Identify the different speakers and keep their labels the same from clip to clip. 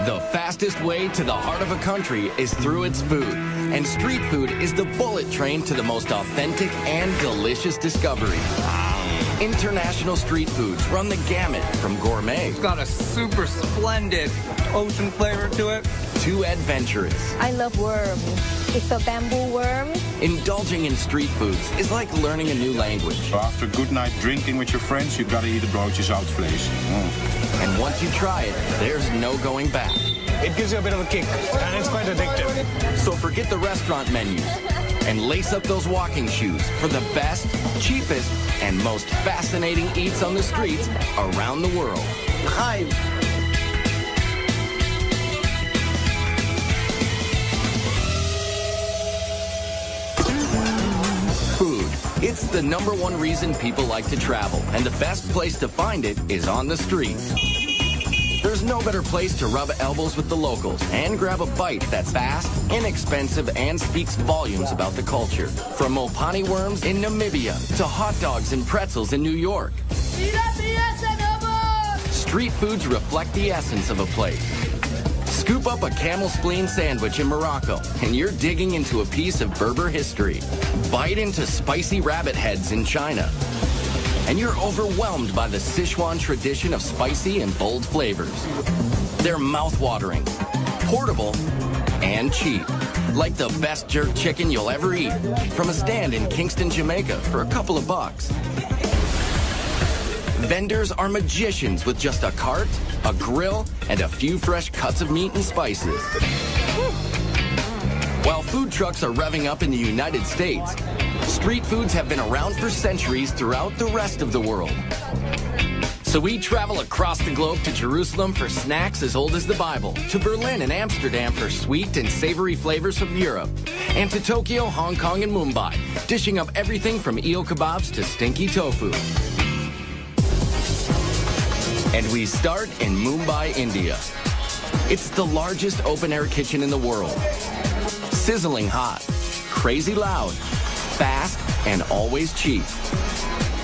Speaker 1: The fastest way to the heart of a country is through its food. And street food is the bullet train to the most authentic and delicious discovery. International street foods run the gamut from gourmet.
Speaker 2: It's got a super splendid ocean flavor to it.
Speaker 1: To adventurous.
Speaker 3: I love worms. It's a bamboo worm.
Speaker 1: Indulging in street foods is like learning a new language.
Speaker 4: So after a good night drinking with your friends, you gotta eat a broodjes uitvlees.
Speaker 1: And once you try it, there's no going back.
Speaker 5: It gives you a bit of a kick, and it's quite addictive.
Speaker 1: So forget the restaurant menus and lace up those walking shoes for the best, cheapest, and most fascinating eats on the streets around the world.
Speaker 5: Hi.
Speaker 1: Food. It's the #1 reason people like to travel, and the best place to find it is on the street. There's no better place to rub elbows with the locals and grab a bite that's fast, inexpensive, and speaks volumes about the culture. From Mopani worms in Namibia to hot dogs and pretzels in New York. Street foods reflect the essence of a place. Scoop up a camel spleen sandwich in Morocco, and you're digging into a piece of Berber history. Bite into spicy rabbit heads in China, and you're overwhelmed by the Sichuan tradition of spicy and bold flavors. They're mouth-watering, portable, and cheap. Like the best jerk chicken you'll ever eat from a stand in Kingston, Jamaica for a couple of bucks. Vendors are magicians with just a cart, a grill, and a few fresh cuts of meat and spices. While food trucks are revving up in the United States, street foods have been around for centuries throughout the rest of the world. So we travel across the globe to Jerusalem for snacks as old as the Bible, to Berlin and Amsterdam for sweet and savory flavors from Europe, and to Tokyo, Hong Kong, and Mumbai, dishing up everything from eel kebabs to stinky tofu. And we start in Mumbai, India. It's the largest open-air kitchen in the world. Sizzling hot, crazy loud, fast, and always cheap.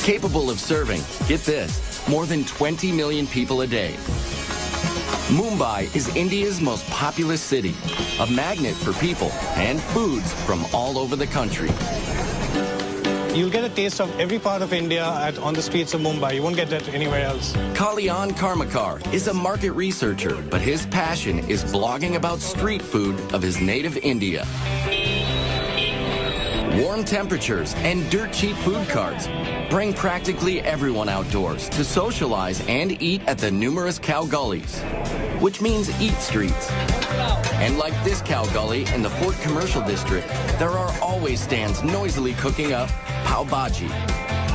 Speaker 1: Capable of serving, get this, more than 20 million people a day. Mumbai is India's most populous city, a magnet for people and foods from all over the country.
Speaker 5: You'll get a taste of every part of India on the streets of Mumbai. You won't get that anywhere else.
Speaker 1: Kalyan Karmakar is a market researcher, but his passion is blogging about street food of his native India. Warm temperatures and dirt-cheap food carts bring practically everyone outdoors to socialize and eat at the numerous cow gullies, which means eat streets. And like this cow gully in the Fort Commercial District, there are always stands noisily cooking up pav bhaji.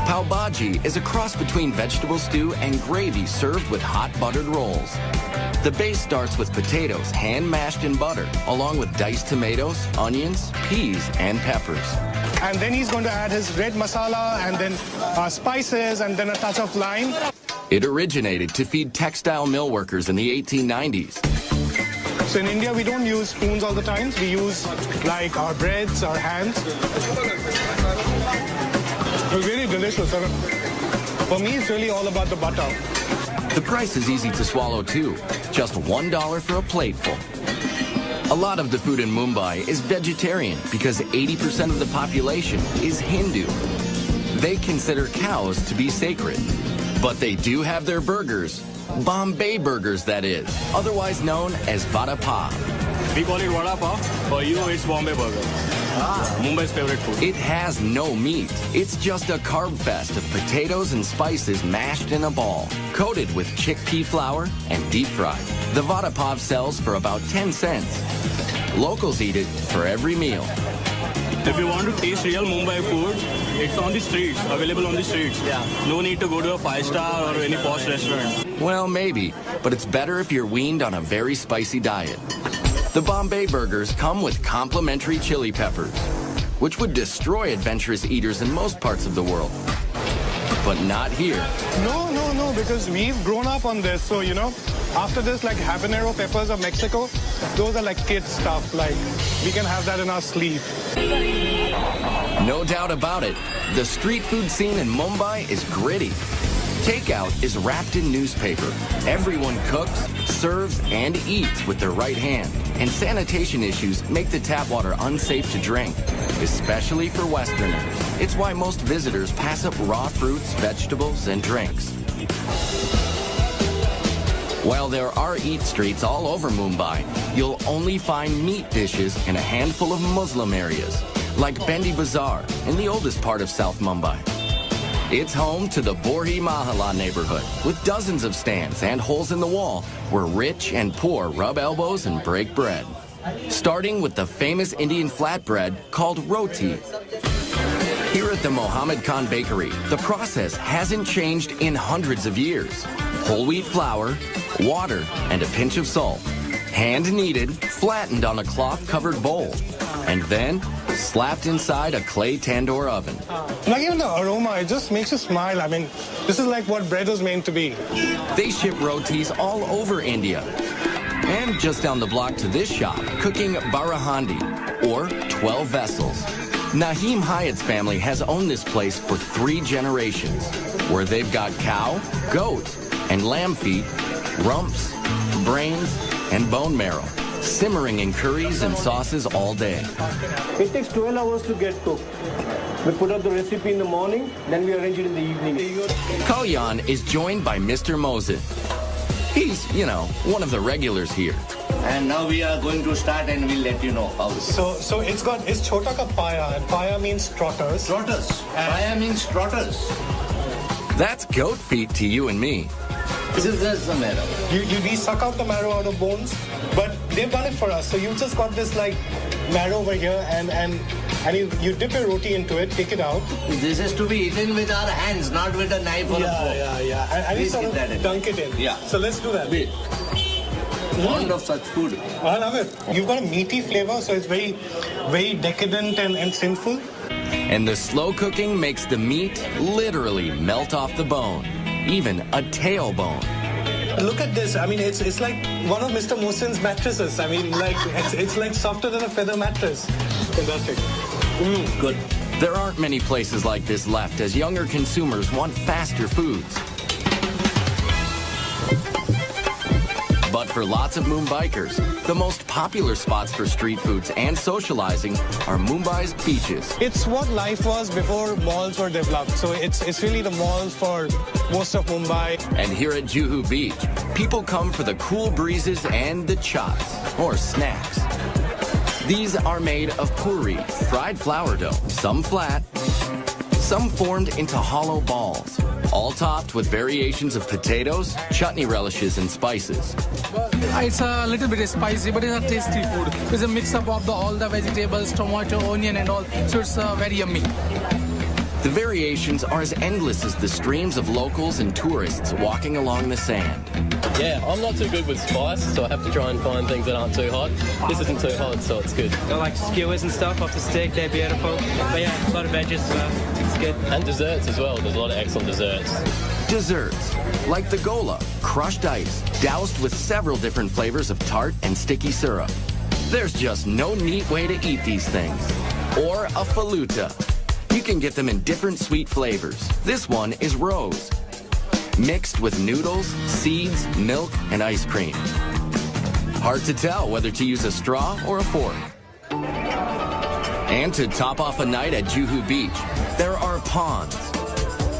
Speaker 1: Pav bhaji is a cross between vegetable stew and gravy served with hot buttered rolls. The base starts with potatoes hand-mashed in butter, along with diced tomatoes, onions, peas, and peppers.
Speaker 5: And then he's going to add his red masala and then spices and then a touch of lime.
Speaker 1: It originated to feed textile mill workers in the 1890s.
Speaker 5: So in India, we don't use spoons all the time. We use like our breads, our hands. It's really delicious. For me, it's really all about the butter.
Speaker 1: The price is easy to swallow too, just $1 for a plateful. A lot of the food in Mumbai is vegetarian because 80% of the population is Hindu. They consider cows to be sacred, but they do have their burgers. Bombay burgers, that is, otherwise known as vada pav.
Speaker 6: We call it vada pav. For you, it's Bombay burger. Mumbai's favorite food.
Speaker 1: It has no meat. It's just a carb fest of potatoes and spices mashed in a ball, coated with chickpea flour and deep fried. The vada pav sells for about 10 cents. Locals eat it for every meal.
Speaker 6: If you want to taste real Mumbai food, it's on the streets, available on the streets. Yeah. No need to go to a 5-star or any posh restaurant.
Speaker 1: Well, maybe, but it's better if you're weaned on a very spicy diet. The Bombay burgers come with complimentary chili peppers, which would destroy adventurous eaters in most parts of the world. But not here.
Speaker 5: No, because we've grown up on this. So, you know, after this, like habanero peppers of Mexico, those are like kid stuff. Like, we can have that in our sleeve.
Speaker 1: No doubt about it, the street food scene in Mumbai is gritty. Takeout is wrapped in newspaper. Everyone cooks, serves, and eats with their right hand. And sanitation issues make the tap water unsafe to drink, especially for Westerners. It's why most visitors pass up raw fruits, vegetables, and drinks. While there are eat streets all over Mumbai, you'll only find meat dishes in a handful of Muslim areas, like Bendi Bazaar in the oldest part of South Mumbai. It's home to the Borhi Mahalla neighborhood, with dozens of stands and holes in the wall where rich and poor rub elbows and break bread. Starting with the famous Indian flatbread called roti. Here at the Mohammed Khan Bakery, the process hasn't changed in hundreds of years. Whole wheat flour, water, and a pinch of salt. Hand-kneaded, flattened on a cloth-covered bowl, and then slapped inside a clay tandoor oven.
Speaker 5: Like even the aroma, it just makes you smile. I mean, this is like what bread was meant to be.
Speaker 1: They ship rotis all over India. And just down the block to this shop, cooking barahandi, or 12 vessels. Naheem Hyatt's family has owned this place for 3 generations, where they've got cow, goat, and lamb feet, rumps, brains, and bone marrow, simmering in curries and sauces all day.
Speaker 7: It takes 12 hours to get cooked. We put out the recipe in the morning, then we arrange it in the evening.
Speaker 1: Kalyan is joined by Mr. Mosin. He's, one of the regulars here.
Speaker 8: And now we are going to start and we'll let you know how.
Speaker 5: So it's chota ka paya, and paya means trotters.
Speaker 8: Trotters. Paya means trotters.
Speaker 1: That's goat feet to you and me.
Speaker 8: This is the marrow.
Speaker 5: We suck out the marrow out of bones, but they've done it for us. So you just got this like marrow over here, and you dip your roti into it, take it out.
Speaker 8: This is to be eaten with our hands, not with a knife or a fork.
Speaker 5: Yeah. And you sort of dunk it in.
Speaker 8: Yeah.
Speaker 5: So let's do that.
Speaker 8: Fond of such food.
Speaker 5: I love it. You've got a meaty flavor, so it's very, very decadent and sinful.
Speaker 1: And the slow cooking makes the meat literally melt off the bone, even a tailbone.
Speaker 5: Look at this. I mean, it's like one of Mr. Mosin's mattresses. I mean, like it's like softer than a feather mattress. Fantastic.
Speaker 1: Good. There aren't many places like this left as younger consumers want faster foods. But for lots of Mumbaikers, the most popular spots for street foods and socializing are Mumbai's beaches.
Speaker 5: It's what life was before malls were developed. So it's really the malls for most of Mumbai.
Speaker 1: And here at Juhu Beach, people come for the cool breezes and the chots, or snacks. These are made of puri, fried flour dough, some flat, some formed into hollow balls, all topped with variations of potatoes, chutney relishes, and spices.
Speaker 9: It's a little bit spicy, but it's a tasty food. It's a mix-up of all the vegetables, tomato, onion, and all, so it's very yummy.
Speaker 1: The variations are as endless as the streams of locals and tourists walking along the sand.
Speaker 10: Yeah, I'm not too good with spice, so I have to try and find things that aren't too hot. This isn't too hot, so it's good.
Speaker 11: Got like skewers and stuff off the stick, they're beautiful. But yeah, a lot of veggies as well, it's good.
Speaker 10: And desserts as well, there's a lot of excellent desserts.
Speaker 1: Desserts, like the gola, crushed ice, doused with several different flavors of tart and sticky syrup. There's just no neat way to eat these things. Or a faluta. You can get them in different sweet flavors. This one is rose, mixed with noodles, seeds, milk, and ice cream. Hard to tell whether to use a straw or a fork. And to top off a night at Juhu Beach, there are prawns,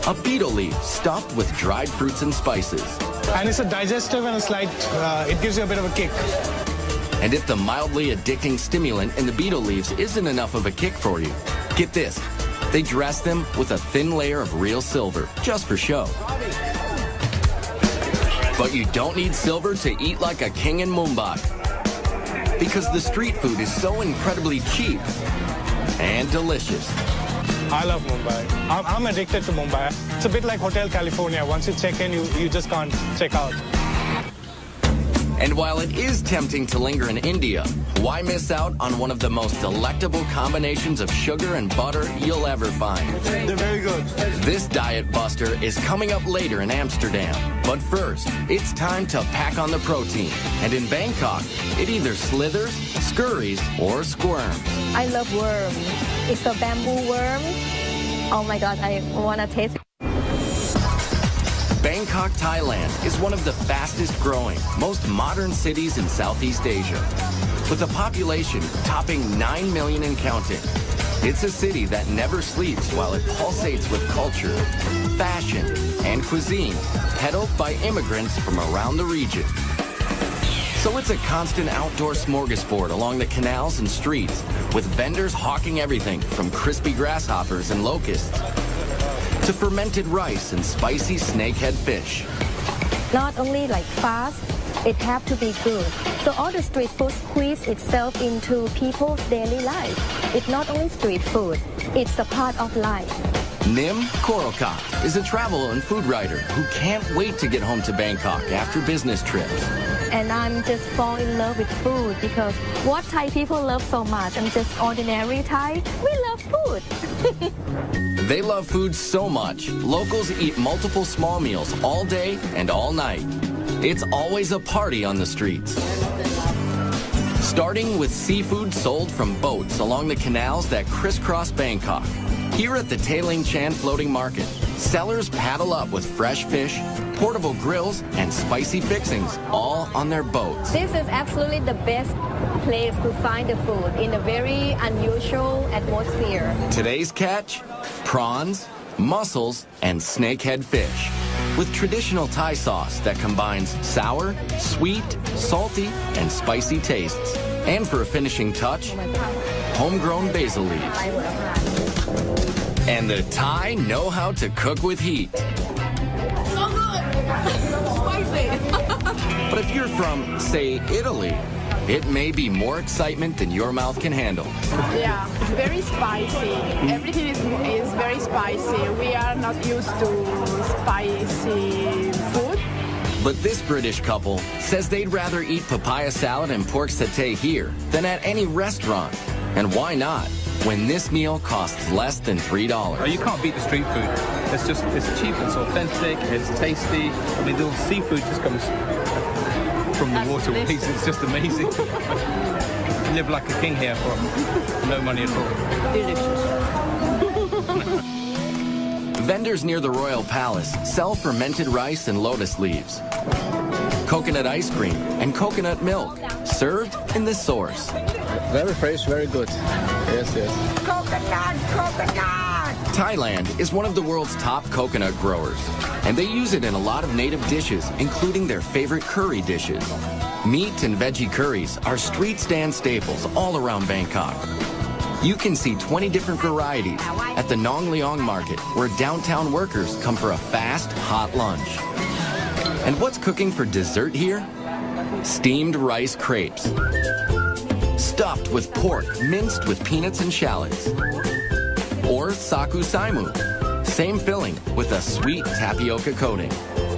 Speaker 1: a beetle leaf stuffed with dried fruits and spices.
Speaker 5: And it's a digestive and a slight, it gives you a bit of a kick.
Speaker 1: And if the mildly addicting stimulant in the beetle leaves isn't enough of a kick for you, get this. They dress them with a thin layer of real silver, just for show. But you don't need silver to eat like a king in Mumbai. Because the street food is so incredibly cheap and delicious.
Speaker 5: I love Mumbai. I'm addicted to Mumbai. It's a bit like Hotel California. Once you check in, you just can't check out.
Speaker 1: And while it is tempting to linger in India, why miss out on one of the most delectable combinations of sugar and butter you'll ever find?
Speaker 5: They're very good.
Speaker 1: This diet buster is coming up later in Amsterdam. But first, it's time to pack on the protein. And in Bangkok, it either slithers, scurries, or squirms.
Speaker 3: I love worm. It's a bamboo worm. Oh my God, I want to taste it.
Speaker 1: Bangkok, Thailand is one of the fastest growing, most modern cities in Southeast Asia. With a population topping 9 million and counting. It's a city that never sleeps while it pulsates with culture, fashion, and cuisine, peddled by immigrants from around the region. So it's a constant outdoor smorgasbord along the canals and streets, with vendors hawking everything from crispy grasshoppers and locusts to fermented rice and spicy snakehead fish.
Speaker 3: Not only like fast, it have to be good. So all the street food squeeze itself into people's daily life. It's not only street food, it's a part of life.
Speaker 1: Nim Korokat is a travel and food writer who can't wait to get home to Bangkok after business trips.
Speaker 3: And I'm just fall in love with food because what Thai people love so much, I'm just ordinary Thai. We love food.
Speaker 1: They love food so much, locals eat multiple small meals all day and all night. It's always a party on the streets. Starting with seafood sold from boats along the canals that crisscross Bangkok. Here at the Tailing Chan Floating Market, sellers paddle up with fresh fish, portable grills, and spicy fixings, all on their boats.
Speaker 3: This is absolutely the best place to find the food in a very unusual atmosphere.
Speaker 1: Today's catch? Prawns, mussels, and snakehead fish. With traditional Thai sauce that combines sour, sweet, salty, and spicy tastes. And for a finishing touch, homegrown basil leaves. And the Thai know how to cook with heat.
Speaker 12: So good! Spicy!
Speaker 1: But if you're from, say, Italy, it may be more excitement than your mouth can handle.
Speaker 12: Yeah, it's very spicy. Everything is very spicy. We are not used to spicy food.
Speaker 1: But this British couple says they'd rather eat papaya salad and pork satay here than at any restaurant. And why not, when this meal costs less than $3?
Speaker 13: Oh, you can't beat the street food. It's cheap, it's authentic, it's tasty. I mean, the seafood just comes from the waterways. It's just amazing. You live like a king here for no money at all.
Speaker 12: Delicious.
Speaker 1: Vendors near the Royal Palace sell fermented rice and lotus leaves, coconut ice cream, and coconut milk, served in the source.
Speaker 14: Very fresh, very good. Yes, yes.
Speaker 12: Coconut, coconut!
Speaker 1: Thailand is one of the world's top coconut growers, and they use it in a lot of native dishes, including their favorite curry dishes. Meat and veggie curries are street stand staples all around Bangkok. You can see 20 different varieties at the Nong Leong Market, where downtown workers come for a fast, hot lunch. And what's cooking for dessert here? Steamed rice crepes, stuffed with pork minced with peanuts and shallots. Or saku saimu, same filling with a sweet tapioca coating.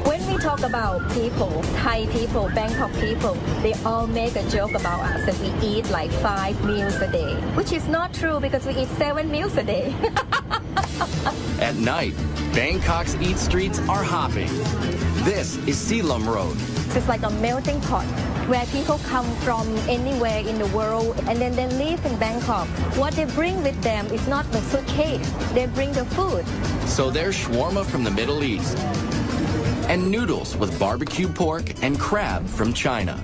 Speaker 3: When we talk about people, Thai people, Bangkok people, they all make a joke about us that we eat like 5 meals a day, which is not true because we eat 7 meals a day.
Speaker 1: At night, Bangkok's eat streets are hopping. This is Silom Road.
Speaker 3: It's like a melting pot where people come from anywhere in the world and then they live in Bangkok. What they bring with them is not the suitcase, they bring the food.
Speaker 1: So there's shawarma from the Middle East and noodles with barbecue pork and crab from China.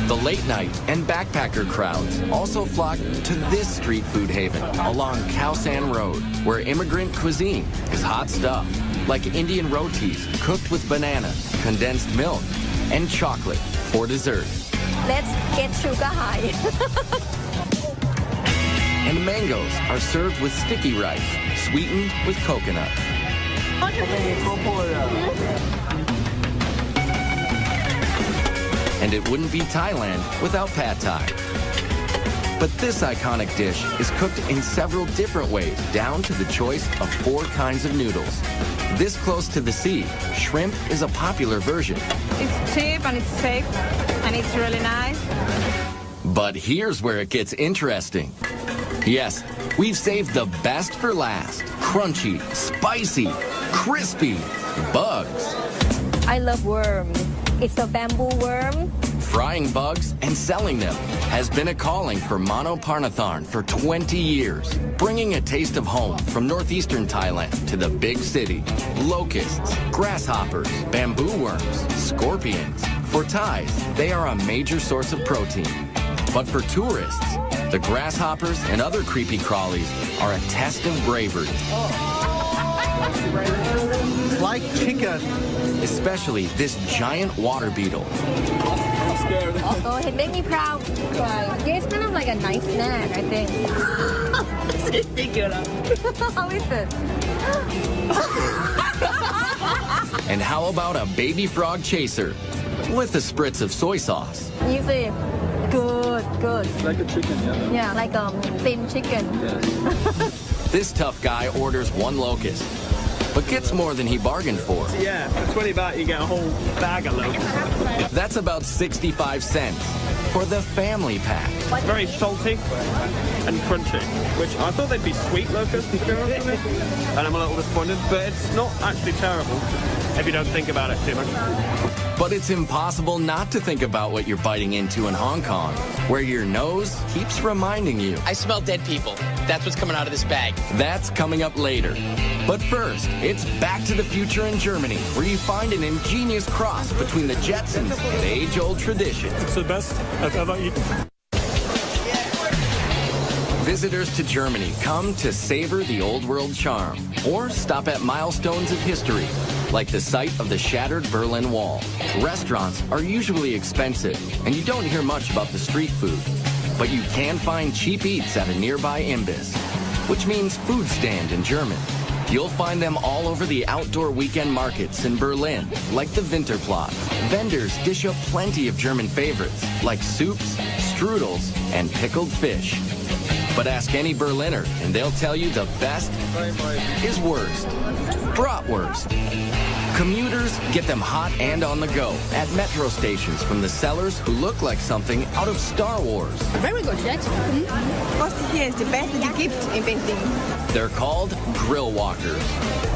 Speaker 1: The late night and backpacker crowds also flock to this street food haven along Khao San Road, where immigrant cuisine is hot stuff, like Indian rotis cooked with banana, condensed milk, and chocolate for dessert.
Speaker 3: Let's get sugar high.
Speaker 1: And mangoes are served with sticky rice, sweetened with coconut. And it wouldn't be Thailand without pad thai. But this iconic dish is cooked in several different ways, down to the choice of 4 kinds of noodles. This close to the sea, shrimp is a popular version.
Speaker 12: It's cheap and it's safe and it's really nice.
Speaker 1: But here's where it gets interesting. Yes, we've saved the best for last. Crunchy, spicy, crispy bugs.
Speaker 3: I love worm. It's a bamboo worm.
Speaker 1: frying bugs and selling them has been a calling for Mano Parnatharn for 20 years, bringing a taste of home from northeastern Thailand to the big city. Locusts, grasshoppers, bamboo worms, scorpions. For Thais, they are a major source of protein. But for tourists, the grasshoppers and other creepy crawlies are a test of bravery.
Speaker 7: It's like chicken.
Speaker 1: Especially this giant water beetle.
Speaker 3: I'm scared. Oh, it made me proud. Yeah, it's kind of like a nice snack, I think. How is it?
Speaker 1: And how about a baby frog chaser with a spritz of soy sauce?
Speaker 3: Easy. Good.
Speaker 13: Like a chicken, yeah?
Speaker 3: Yeah, like thin chicken.
Speaker 13: Yes.
Speaker 1: This tough guy orders one locust, but gets more than he bargained for.
Speaker 11: Yeah, for 20 baht you get a whole bag of locusts.
Speaker 1: That's about 65 cents for the family pack.
Speaker 11: It's very salty and crunchy, which I thought they'd be sweet locusts, to be honest with you. And I'm a little disappointed, but it's not actually terrible if you don't think about it too much.
Speaker 1: But it's impossible not to think about what you're biting into in Hong Kong, where your nose keeps reminding you.
Speaker 15: I smell dead people. That's what's coming out of this bag.
Speaker 1: That's coming up later. But first, it's Back to the Future in Germany, where you find an ingenious cross between the Jetsons and age-old traditions.
Speaker 6: It's the best I've ever eaten.
Speaker 1: Visitors to Germany come to savor the old world charm or stop at milestones of history, like the site of the shattered Berlin Wall. Restaurants are usually expensive, and you don't hear much about the street food. But you can find cheap eats at a nearby Imbiss, which means food stand in German. You'll find them all over the outdoor weekend markets in Berlin, like the Winterplatz. Vendors dish up plenty of German favorites, like soups, strudels, and pickled fish. But ask any Berliner, and they'll tell you the best is worst. Bratwurst. Commuters get them hot and on the go at metro stations from the sellers who look like something out of Star Wars.
Speaker 16: Very good, Jet. First here is the best gift inventing.
Speaker 1: They're called grill walkers,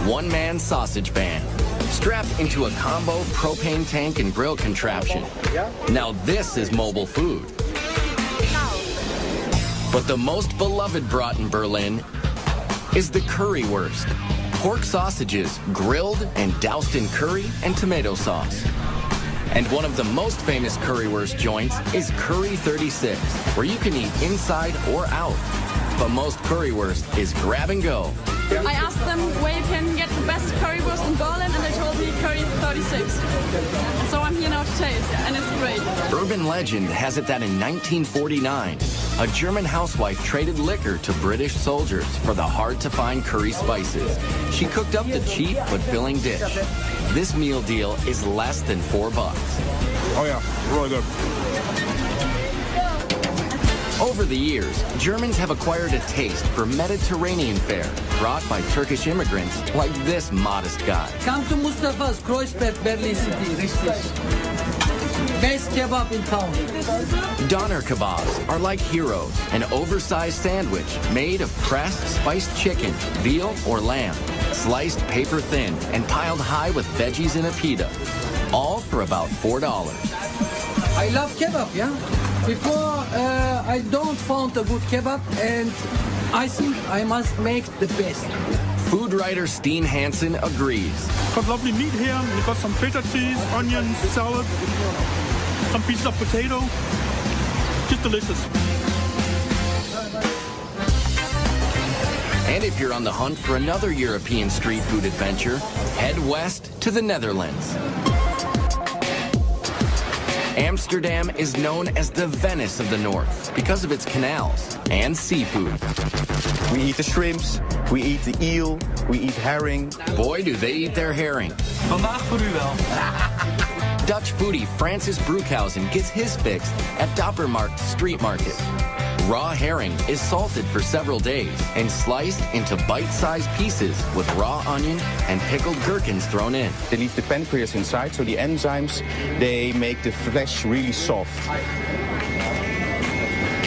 Speaker 1: one-man sausage band, strapped into a combo propane tank and grill contraption. Now this is mobile food. But the most beloved brat in Berlin is the currywurst. Pork sausages grilled and doused in curry and tomato sauce. And one of the most famous currywurst joints is Curry 36, where you can eat inside or out. But most currywurst is grab and go.
Speaker 17: I asked them where you can get the best currywurst in Berlin, and they told me Curry 36. So I'm here now to taste, and it's great.
Speaker 1: Urban legend has it that in 1949, a German housewife traded liquor to British soldiers for the hard-to-find curry spices. She cooked up the cheap but filling dish. This meal deal is less than $4.
Speaker 4: Oh yeah, really good.
Speaker 1: Over the years, Germans have acquired a taste for Mediterranean fare brought by Turkish immigrants like this modest guy.
Speaker 18: Come to Mustafa's Kreuzberg, Berlin City, richtig. Best kebab in town.
Speaker 1: Doner kebabs are like heroes, an oversized sandwich made of pressed spiced chicken, veal, or lamb, sliced paper thin and piled high with veggies and a pita, all for about $4.
Speaker 18: I love kebab, yeah? Before, I don't found a good kebab, and I think I must make the best.
Speaker 1: Food writer Steen Hansen agrees.
Speaker 6: Got lovely meat here. We've got some feta cheese, onions, salad, some pieces of potato. Just delicious.
Speaker 1: And if you're on the hunt for another European street food adventure, head west to the Netherlands. Amsterdam is known as the Venice of the North because of its canals and seafood.
Speaker 19: We eat the shrimps, we eat the eel, we eat herring.
Speaker 1: Boy, do they eat their herring.
Speaker 15: Vandaag voor u wel.
Speaker 1: Dutch foodie Francis Broekhuysen gets his fix at Doppermarkt Street Market. Raw herring is salted for several days and sliced into bite-sized pieces with raw onion and pickled gherkins thrown in.
Speaker 19: They leave the pancreas inside, so the enzymes, they make the flesh really soft.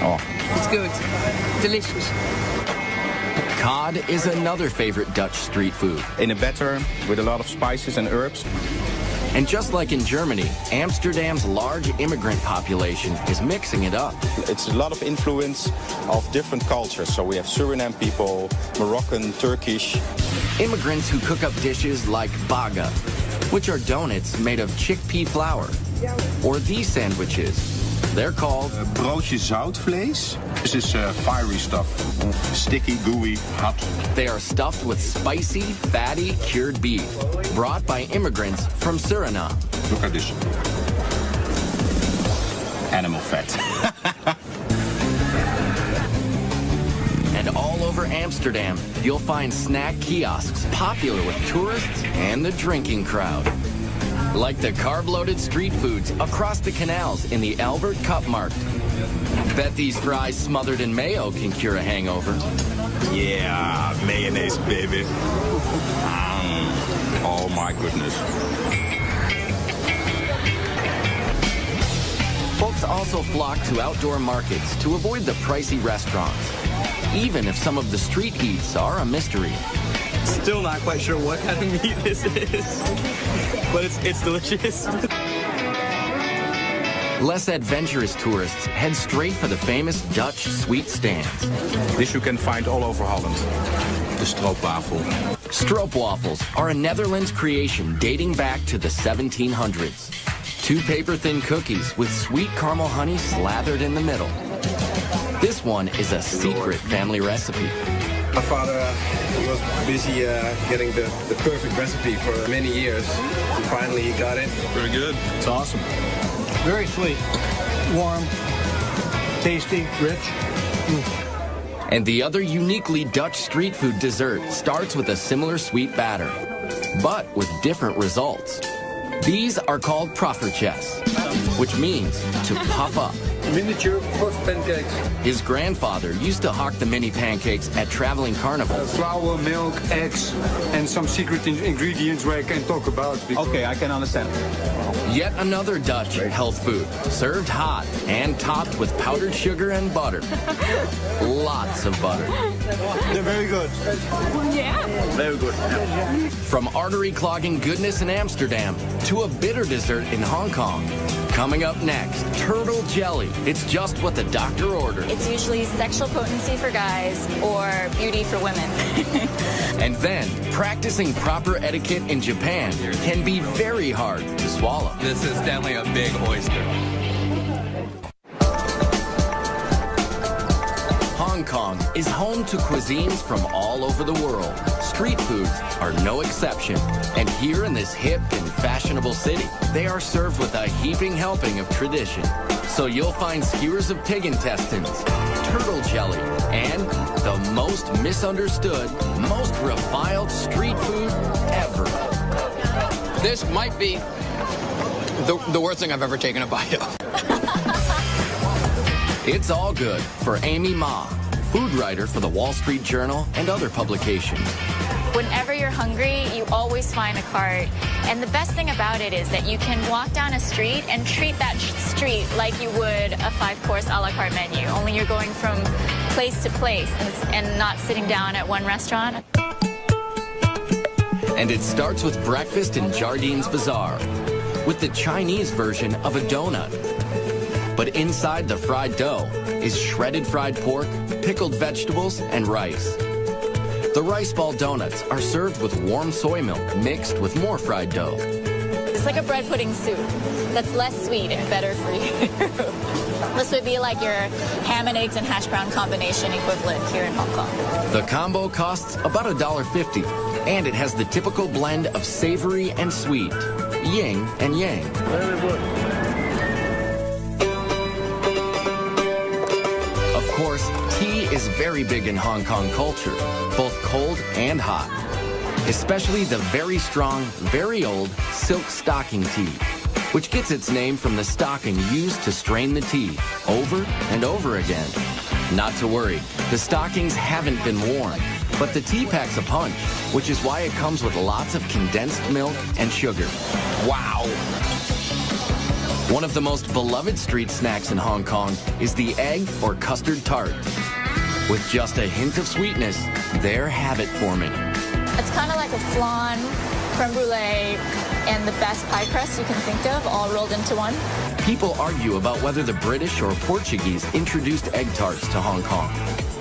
Speaker 16: Oh. It's good. Delicious.
Speaker 1: Cod is another favorite Dutch street food.
Speaker 19: In a batter with a lot of spices and herbs.
Speaker 1: And just like in Germany, Amsterdam's large immigrant population is mixing it up.
Speaker 19: It's a lot of influence of different cultures. So we have Suriname people, Moroccan, Turkish.
Speaker 1: Immigrants who cook up dishes like baga, which are donuts made of chickpea flour. Or these sandwiches. They're called
Speaker 4: broodje zoutvlees. This is fiery stuff. Sticky, gooey, hot.
Speaker 1: They are stuffed with spicy, fatty, cured beef, brought by immigrants from Suriname.
Speaker 4: Look at this. Animal fat.
Speaker 1: And all over Amsterdam, you'll find snack kiosks popular with tourists and the drinking crowd. Like the carb-loaded street foods across the canals in the Albert Cupmarkt. Bet these fries smothered in mayo can cure a hangover.
Speaker 4: Yeah, mayonnaise, baby. Oh my goodness.
Speaker 1: Folks also flock to outdoor markets to avoid the pricey restaurants, even if some of the street eats are a mystery.
Speaker 6: Still not quite sure what kind of meat this is, but it's delicious.
Speaker 1: Less adventurous tourists head straight for the famous Dutch sweet stands.
Speaker 4: This you can find all over Holland. The stroopwafel.
Speaker 1: Stroopwafels are a Netherlands creation dating back to the 1700s. 2 paper-thin cookies with sweet caramel honey slathered in the middle. This one is a secret family recipe.
Speaker 14: My father was busy getting the perfect recipe for many years. And finally he got it.
Speaker 4: Very good. It's awesome.
Speaker 7: Very sweet, warm, tasty, rich.
Speaker 1: And the other uniquely Dutch street food dessert starts with a similar sweet batter, but with different results. These are called proffertjes, which means to puff up.
Speaker 18: Miniature puff pancakes.
Speaker 1: His grandfather used to hawk the mini pancakes at traveling carnivals.
Speaker 20: Flour, milk, eggs, and some secret ingredients where I can talk about.
Speaker 19: Okay, I can understand.
Speaker 1: Yet another Dutch health food, served hot and topped with powdered sugar and butter. Lots of butter.
Speaker 7: They're very good.
Speaker 17: Yeah.
Speaker 6: Very good. Yeah.
Speaker 1: From artery-clogging goodness in Amsterdam to a bitter dessert in Hong Kong. Coming up next, turtle jelly. It's just what the doctor ordered.
Speaker 21: It's usually sexual potency for guys or beauty for women.
Speaker 1: And then, practicing proper etiquette in Japan can be very hard to swallow.
Speaker 13: This is definitely a big oyster.
Speaker 1: Hong Kong is home to cuisines from all over the world. Street foods are no exception. And here in this hip and fashionable city, they are served with a heaping helping of tradition. So you'll find skewers of pig intestines, turtle jelly, and the most misunderstood, most reviled street food ever.
Speaker 15: This might be the worst thing I've ever taken a bite of.
Speaker 1: It's all good for Amy Ma, food writer for the Wall Street Journal and other publications.
Speaker 21: Whenever you're hungry, you always find a cart. And the best thing about it is that you can walk down a street and treat that street like you would a 5-course a la carte menu, only you're going from place to place and not sitting down at one restaurant.
Speaker 1: And it starts with breakfast in Jardines Bazaar, with the Chinese version of a donut. But inside the fried dough is shredded fried pork, pickled vegetables, and rice. The rice ball donuts are served with warm soy milk mixed with more fried dough.
Speaker 21: It's like a bread pudding soup that's less sweet and better for you. This would be like your ham and eggs and hash brown combination equivalent here in Hong Kong.
Speaker 1: The combo costs about $1.50, and it has the typical blend of savory and sweet, yin and yang.
Speaker 7: Very good.
Speaker 1: Of course, tea is very big in Hong Kong culture, both cold and hot. Especially the very strong, very old silk stocking tea, which gets its name from the stocking used to strain the tea over and over again. Not to worry, the stockings haven't been worn, but the tea packs a punch, which is why it comes with lots of condensed milk and sugar. Wow! One of the most beloved street snacks in Hong Kong is the egg or custard tart. With just a hint of sweetness, they're habit forming.
Speaker 21: It's kind of like a flan creme brulee, and the best pie crust you can think of, all rolled into one.
Speaker 1: People argue about whether the British or Portuguese introduced egg tarts to Hong Kong.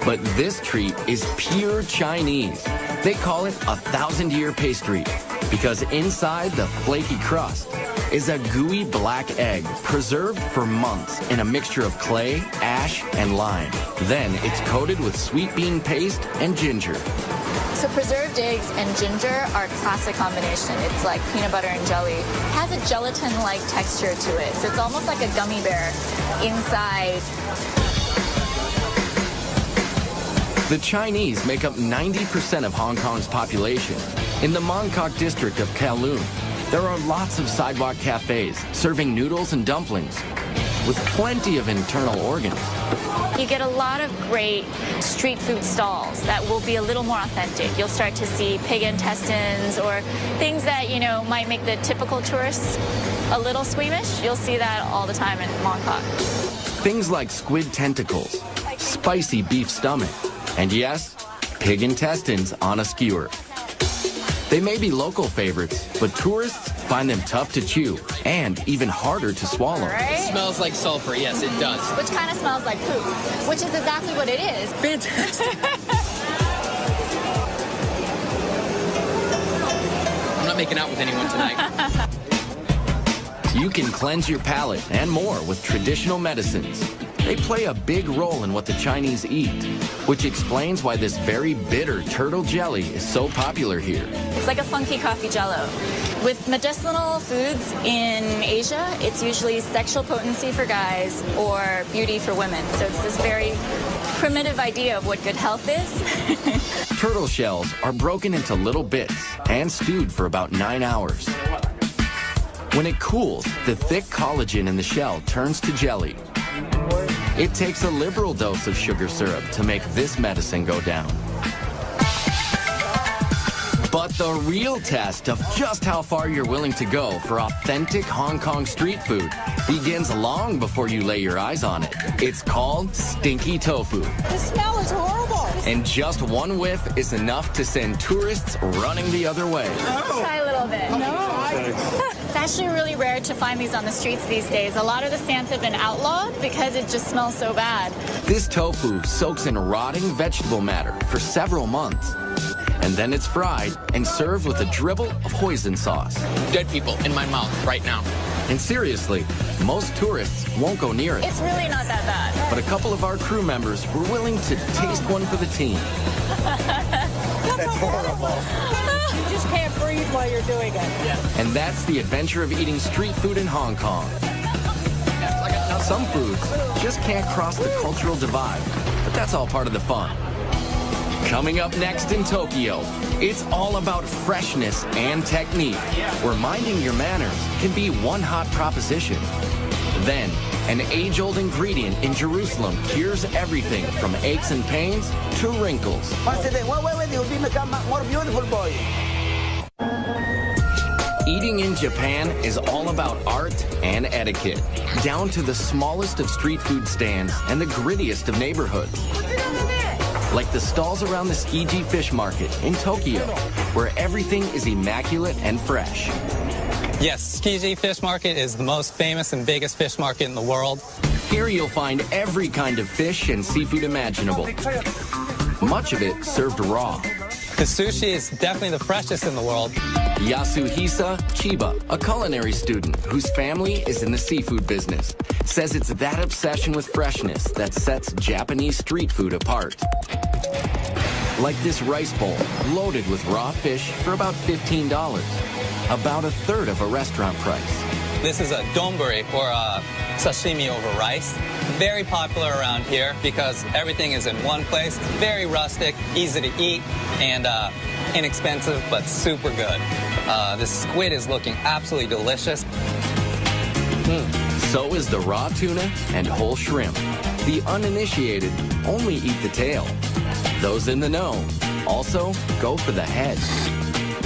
Speaker 1: But this treat is pure Chinese. They call it a 1,000-year pastry because inside the flaky crust is a gooey black egg preserved for months in a mixture of clay, ash, and lime. Then it's coated with sweet bean paste and ginger.
Speaker 21: So preserved eggs and ginger are a classic combination. It's like peanut butter and jelly. It has a gelatin-like texture to it, so it's almost like a gummy bear inside.
Speaker 1: The Chinese make up 90% of Hong Kong's population. In the Mong Kok district of Kowloon, there are lots of sidewalk cafes serving noodles and dumplings with plenty of internal organs.
Speaker 21: You get a lot of great street food stalls that will be a little more authentic. You'll start to see pig intestines or things that, you know, might make the typical tourists a little squeamish. You'll see that all the time in Mong Kok.
Speaker 1: Things like squid tentacles, spicy beef stomach, and yes, pig intestines on a skewer. They may be local favorites, but tourists find them tough to chew and even harder to swallow.
Speaker 21: Right?
Speaker 15: It smells like sulfur, yes, it does.
Speaker 21: Which kind of smells like poop, which is exactly what it is.
Speaker 15: Fantastic. I'm not making out with anyone tonight.
Speaker 1: You can cleanse your palate and more with traditional medicines. They play a big role in what the Chinese eat, which explains why this very bitter turtle jelly is so popular here.
Speaker 21: It's like a funky coffee jello. With medicinal foods in Asia, it's usually sexual potency for guys or beauty for women. So it's this very primitive idea of what good health is.
Speaker 1: Turtle shells are broken into little bits and stewed for about 9 hours. When it cools, the thick collagen in the shell turns to jelly. It takes a liberal dose of sugar syrup to make this medicine go down. But the real test of just how far you're willing to go for authentic Hong Kong street food begins long before you lay your eyes on it. It's called stinky tofu.
Speaker 16: The smell is horrible.
Speaker 1: And just one whiff is enough to send tourists running the other way.
Speaker 21: Try a little bit. No. It's actually really rare to find these on the streets these days. A lot of the stands have been outlawed because it just smells so bad.
Speaker 1: This tofu soaks in rotting vegetable matter for several months. And then it's fried and served with a dribble of hoisin sauce.
Speaker 15: Dead people in my mouth right now.
Speaker 1: And seriously, most tourists won't go near it.
Speaker 21: It's really not that bad.
Speaker 1: But a couple of our crew members were willing to taste one for the team.
Speaker 16: That's horrible. You just can't breathe while you're doing it.
Speaker 1: And that's the adventure of eating street food in Hong Kong. Some foods just can't cross the cultural divide, but that's all part of the fun. Coming up next in Tokyo, it's all about freshness and technique, where minding your manners can be one hot proposition. Then, an age-old ingredient in Jerusalem cures everything from aches and pains to wrinkles.
Speaker 16: More beautiful boy.
Speaker 1: Eating in Japan is all about art and etiquette, down to the smallest of street food stands and the grittiest of neighborhoods. Like the stalls around the Tsukiji Fish Market in Tokyo, where everything is immaculate and fresh.
Speaker 2: Yes, Tsukiji Fish Market is the most famous and biggest fish market in the world.
Speaker 1: Here you'll find every kind of fish and seafood imaginable. Much of it served raw.
Speaker 2: The sushi is definitely the freshest in the world.
Speaker 1: Yasuhisa Chiba, a culinary student whose family is in the seafood business, says it's that obsession with freshness that sets Japanese street food apart. Like this rice bowl, loaded with raw fish for about $15, about a third of a restaurant price.
Speaker 2: This is a donburi, or a sashimi over rice. Very popular around here because everything is in one place. Very rustic, easy to eat, and inexpensive, but super good. This squid is looking absolutely delicious.
Speaker 1: So is the raw tuna and whole shrimp. The uninitiated only eat the tail. Those in the know also go for the head.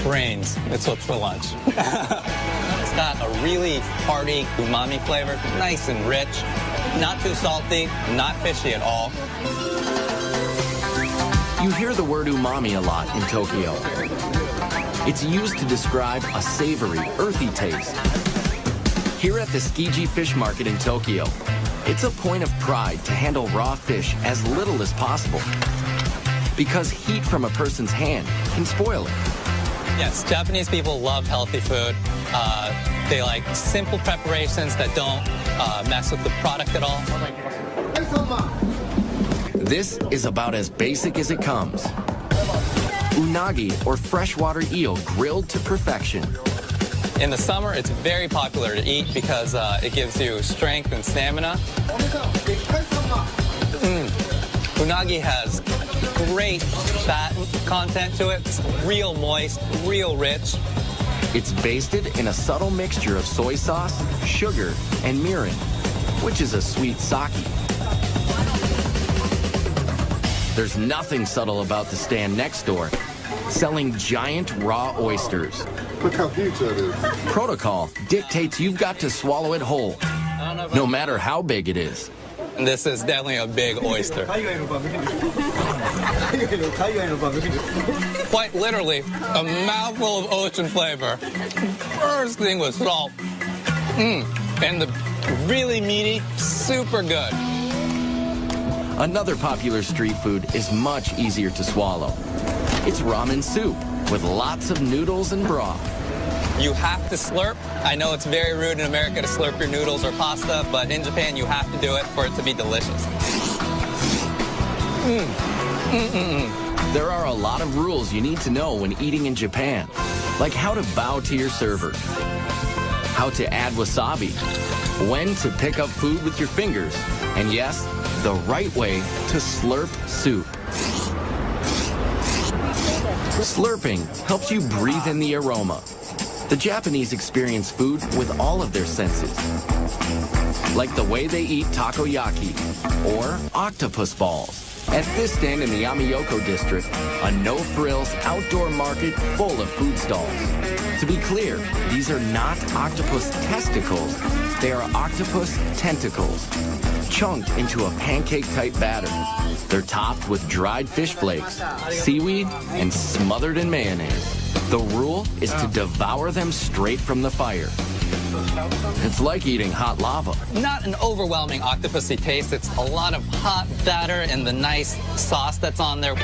Speaker 2: Brains, it's what's for lunch. It's got a really hearty umami flavor, nice and rich, not too salty, not fishy at all.
Speaker 1: You hear the word umami a lot in Tokyo. It's used to describe a savory, earthy taste. Here at the Tsukiji Fish Market in Tokyo, it's a point of pride to handle raw fish as little as possible, because heat from a person's hand can spoil it.
Speaker 2: Yes, Japanese people love healthy food. They like simple preparations that don't mess with the product at all.
Speaker 1: This is about as basic as it comes. Unagi, or freshwater eel, grilled to perfection.
Speaker 2: In the summer, it's very popular to eat because it gives you strength and stamina. Unagi has great fat content to it. It's real moist, real rich.
Speaker 1: It's basted in a subtle mixture of soy sauce, sugar, and mirin, which is a sweet sake. There's nothing subtle about the stand next door, selling giant raw oysters.
Speaker 8: Look how huge that is.
Speaker 1: Protocol dictates you've got to swallow it whole, no matter how big it is.
Speaker 2: This is definitely a big oyster. Quite literally, a mouthful of ocean flavor. First thing was salt. And the really meaty, super good.
Speaker 1: Another popular street food is much easier to swallow. It's ramen soup with lots of noodles and broth.
Speaker 2: You have to slurp. I know it's very rude in America to slurp your noodles or pasta, but in Japan you have to do it for it to be delicious.
Speaker 1: There are a lot of rules you need to know when eating in Japan, like how to bow to your server, how to add wasabi, when to pick up food with your fingers, and yes, the right way to slurp soup. Slurping helps you breathe in the aroma. The Japanese experience food with all of their senses, like the way they eat takoyaki or octopus balls. At this stand in the Yamiyoko district, a no-frills outdoor market full of food stalls. To be clear, these are not octopus testicles, they are octopus tentacles, chunked into a pancake-type batter. They're topped with dried fish flakes, seaweed, and smothered in mayonnaise. The rule is to devour them straight from the fire. It's like eating hot lava.
Speaker 2: Not an overwhelming octopusy taste. It's a lot of hot batter and the nice sauce that's on there.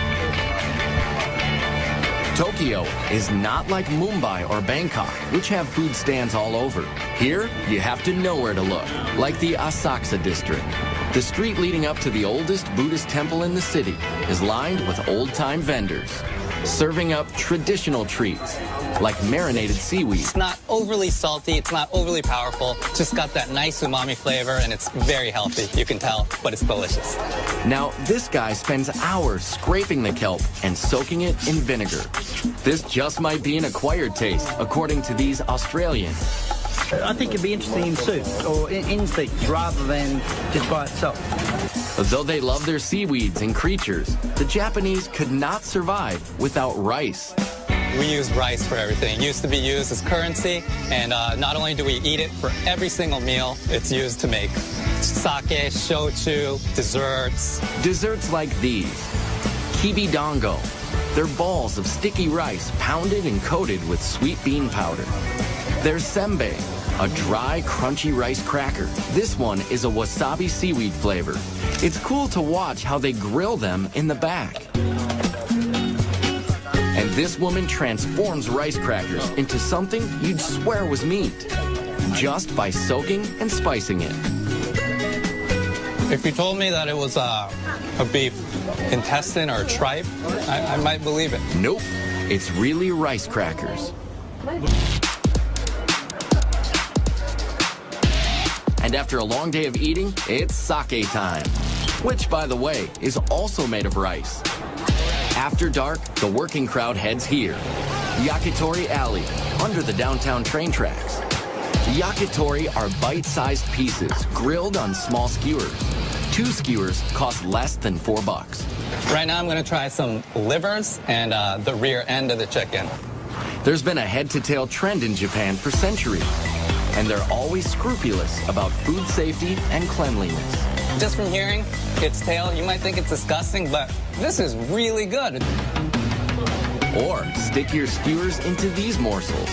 Speaker 1: Tokyo is not like Mumbai or Bangkok, which have food stands all over. Here, you have to know where to look, like the Asakusa district. The street leading up to the oldest Buddhist temple in the city is lined with old-time vendors, serving up traditional treats, like marinated seaweed.
Speaker 2: It's not overly salty, it's not overly powerful, just got that nice umami flavor, and it's very healthy, you can tell, but it's delicious.
Speaker 1: Now, this guy spends hours scraping the kelp and soaking it in vinegar. This just might be an acquired taste, according to these Australians.
Speaker 22: I think it'd be interesting in soup or in steaks rather than just by itself.
Speaker 1: Though they love their seaweeds and creatures, the Japanese could not survive without rice.
Speaker 2: We use rice for everything. It used to be used as currency, and not only do we eat it for every single meal, it's used to make sake, shochu, desserts.
Speaker 1: Desserts like these, kibidongo. They're balls of sticky rice pounded and coated with sweet bean powder. There's senbei, a dry, crunchy rice cracker. This one is a wasabi seaweed flavor. It's cool to watch how they grill them in the back. And this woman transforms rice crackers into something you'd swear was meat, just by soaking and spicing it.
Speaker 2: If you told me that it was a beef intestine or a tripe, I might believe it.
Speaker 1: Nope, it's really rice crackers. And after a long day of eating, it's sake time, which, by the way, is also made of rice. After dark, the working crowd heads here, Yakitori Alley, under the downtown train tracks. Yakitori are bite-sized pieces grilled on small skewers. 2 skewers cost less than $4.
Speaker 2: Right now I'm going to try some livers and the rear end of the chicken.
Speaker 1: There's been a head-to-tail trend in Japan for centuries, and they're always scrupulous about food safety and cleanliness.
Speaker 2: Just from hearing its tail, you might think it's disgusting, but this is really good.
Speaker 1: Or stick your skewers into these morsels: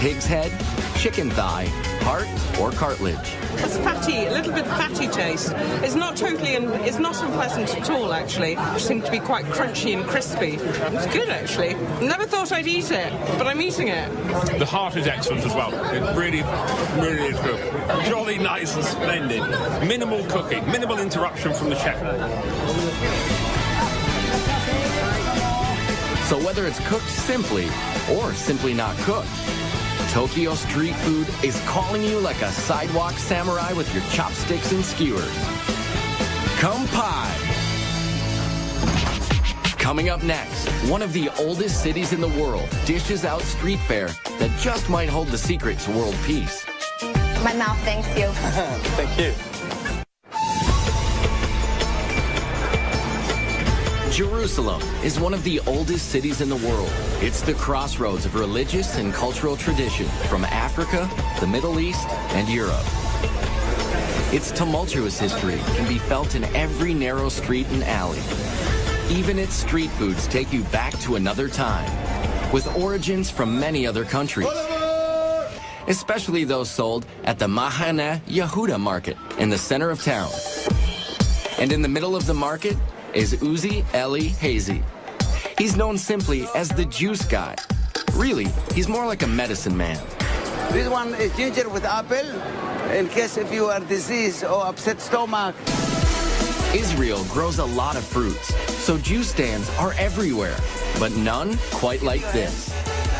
Speaker 1: pig's head, chicken thigh, heart, or cartilage.
Speaker 8: It's fatty, a little bit fatty taste. It's not it's not unpleasant at all, actually. It seems to be quite crunchy and crispy. It's good, actually. Never thought I'd eat it, but I'm eating it.
Speaker 6: The heart is excellent as well. It really, really is good. Jolly nice and splendid. Minimal cooking, minimal interruption from the chef.
Speaker 1: So whether it's cooked simply or simply not cooked, Tokyo street food is calling you like a sidewalk samurai with your chopsticks and skewers. Kampai! Coming up next, one of the oldest cities in the world dishes out street fare that just might hold the secret to world peace.
Speaker 3: My mouth thanks you.
Speaker 11: Thank you.
Speaker 1: Jerusalem is one of the oldest cities in the world. It's the crossroads of religious and cultural tradition from Africa, the Middle East, and Europe. Its tumultuous history can be felt in every narrow street and alley. Even its street foods take you back to another time, with origins from many other countries, especially those sold at the Mahane Yehuda market in the center of town. And in the middle of the market is Uzi Eli Hazy. He's known simply as the juice guy. Really, he's more like a medicine man.
Speaker 9: This one is ginger with apple, in case if you are diseased or upset stomach.
Speaker 1: Israel grows a lot of fruits, so juice stands are everywhere, but none quite like this.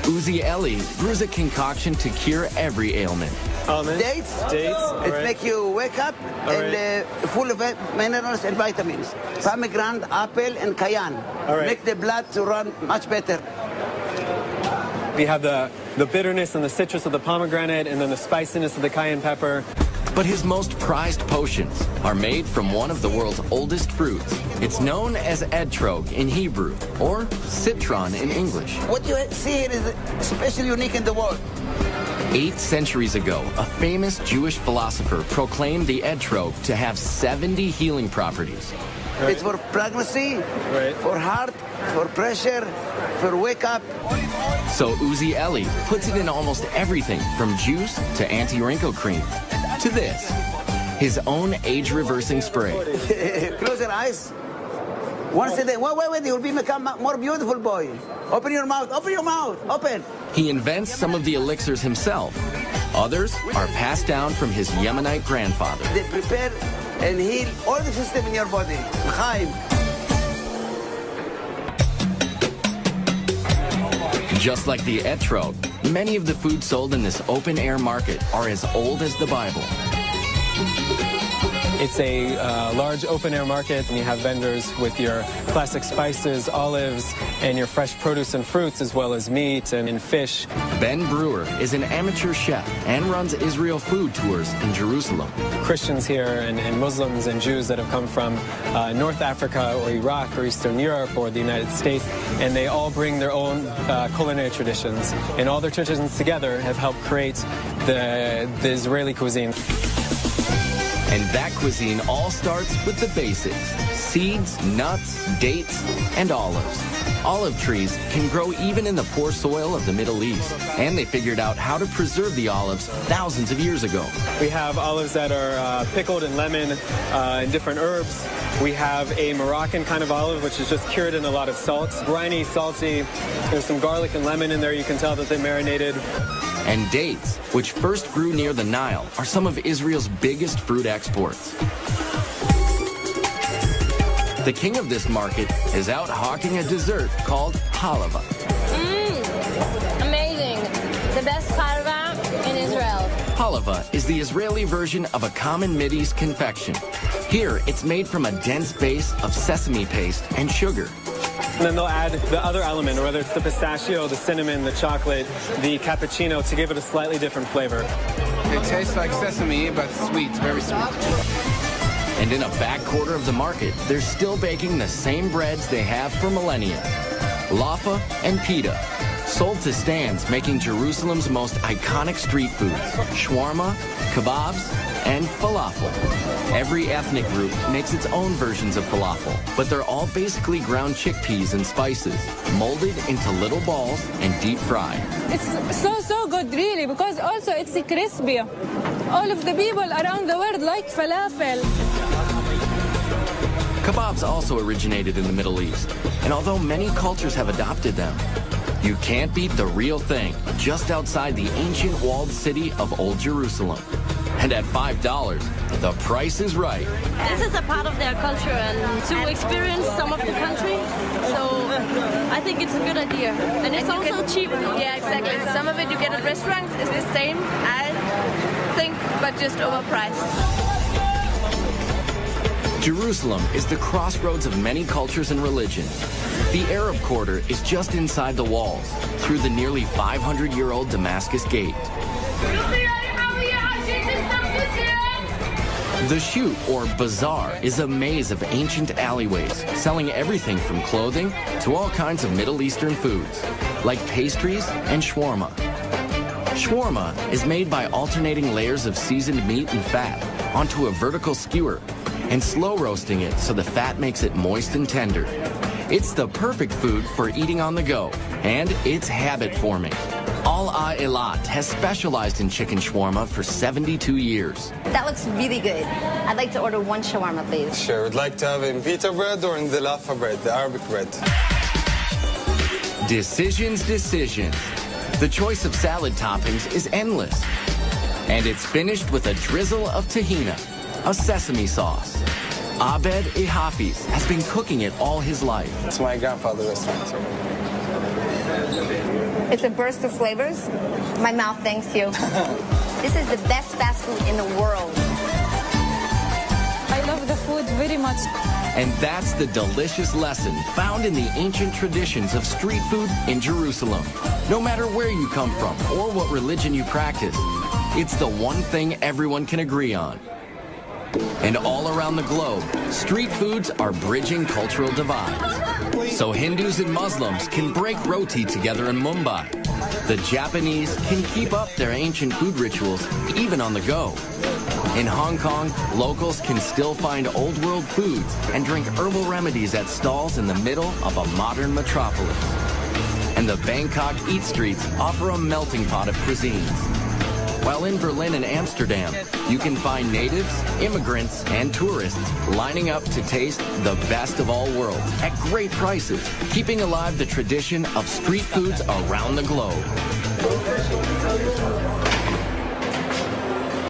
Speaker 1: Uzi Eli brews a concoction to cure every ailment.
Speaker 9: Dates.
Speaker 11: Dates.
Speaker 9: It makes you wake up and full of minerals and vitamins. Pomegranate, apple, and cayenne. Make the blood to run much better.
Speaker 11: We have the bitterness and the citrus of the pomegranate, and then the spiciness of the cayenne pepper.
Speaker 1: But his most prized potions are made from one of the world's oldest fruits. It's known as etrog in Hebrew, or citron in English.
Speaker 9: What you see here is especially unique in the world.
Speaker 1: 8 centuries ago, a famous Jewish philosopher proclaimed the etrog to have 70 healing properties.
Speaker 9: It's for pregnancy, for heart, for pressure, for wake up.
Speaker 1: So Uzi Eli puts it in almost everything from juice to anti-wrinkle cream to this, his own age-reversing spray.
Speaker 9: Close your eyes. Once a day. Wait, you'll become more beautiful, boy. Open your mouth, open.
Speaker 1: He invents some of the elixirs himself. Others are passed down from his Yemenite grandfather.
Speaker 9: They prepare and heal all the system in your body. Chaim.
Speaker 1: Just like the etrog, many of the foods sold in this open-air market are as old as the Bible.
Speaker 11: It's a large open-air market, and you have vendors with your classic spices, olives, and your fresh produce and fruits, as well as meat and fish.
Speaker 1: Ben Brewer is an amateur chef and runs Israel food tours in Jerusalem.
Speaker 11: Christians here and Muslims and Jews that have come from North Africa or Iraq or Eastern Europe or the United States, and they all bring their own culinary traditions. And all their traditions together have helped create the Israeli cuisine.
Speaker 1: And that cuisine all starts with the basics: seeds, nuts, dates, and olives. Olive trees can grow even in the poor soil of the Middle East, and they figured out how to preserve the olives thousands of years ago.
Speaker 11: We have olives that are pickled in lemon and different herbs. We have a Moroccan kind of olive, which is just cured in a lot of salt. Briny, salty. There's some garlic and lemon in there. You can tell that they marinated.
Speaker 1: And dates, which first grew near the Nile, are some of Israel's biggest fruit exports. The king of this market is out hawking a dessert called halava.
Speaker 3: Amazing. The best halava in Israel.
Speaker 1: Halava is the Israeli version of a common Mideast confection. Here, it's made from a dense base of sesame paste and sugar.
Speaker 11: And then they'll add the other element, whether it's the pistachio, the cinnamon, the chocolate, the cappuccino, to give it a slightly different flavor.
Speaker 13: It tastes like sesame, but sweet, very sweet.
Speaker 1: And in a back quarter of the market, they're still baking the same breads they have for millennia: laffa and pita, sold to stands, making Jerusalem's most iconic street foods, shawarma, kebabs, and falafel. Every ethnic group makes its own versions of falafel, but they're all basically ground chickpeas and spices, molded into little balls and deep fried.
Speaker 5: It's so good, really, because also it's crispy. All of the people around the world like falafel.
Speaker 1: Kebabs also originated in the Middle East, and although many cultures have adopted them, you can't beat the real thing just outside the ancient walled city of Old Jerusalem. And at $5, the price is right.
Speaker 10: This is a part of their culture, and to experience some of the country, so I think it's a good idea. And it's also cheap.
Speaker 23: Yeah, exactly. Some of it you get at restaurants is the same, I think, but just overpriced.
Speaker 1: Jerusalem is the crossroads of many cultures and religions. The Arab quarter is just inside the walls, through the nearly 500-year-old Damascus Gate. The Shoot, or Bazaar, is a maze of ancient alleyways, selling everything from clothing to all kinds of Middle Eastern foods, like pastries and shawarma. Shawarma is made by alternating layers of seasoned meat and fat onto a vertical skewer and slow roasting it so the fat makes it moist and tender. It's the perfect food for eating on the go, and it's habit-forming. Al Eilat has specialized in chicken shawarma for 72 years.
Speaker 24: That looks really good. I'd like to order one shawarma, please.
Speaker 25: Sure. Would like to have in pita bread or in the lafa bread, the Arabic bread.
Speaker 1: Decisions. The choice of salad toppings is endless. And it's finished with a drizzle of tahina, a sesame sauce. Abed Hafiz has been cooking it all his life.
Speaker 25: It's my grandfather's restaurant.
Speaker 24: It's a burst of flavors. My mouth thanks you. This is the best fast food in the world.
Speaker 5: I love the food very much.
Speaker 1: And that's the delicious lesson found in the ancient traditions of street food in Jerusalem. No matter where you come from or what religion you practice, it's the one thing everyone can agree on. And all around the globe, street foods are bridging cultural divides. So Hindus and Muslims can break roti together in Mumbai. The Japanese can keep up their ancient food rituals even on the go. In Hong Kong, locals can still find old-world foods and drink herbal remedies at stalls in the middle of a modern metropolis. And the Bangkok Eat Streets offer a melting pot of cuisines. While in Berlin and Amsterdam, you can find natives, immigrants, and tourists lining up to taste the best of all worlds at great prices, keeping alive the tradition of street foods around the globe.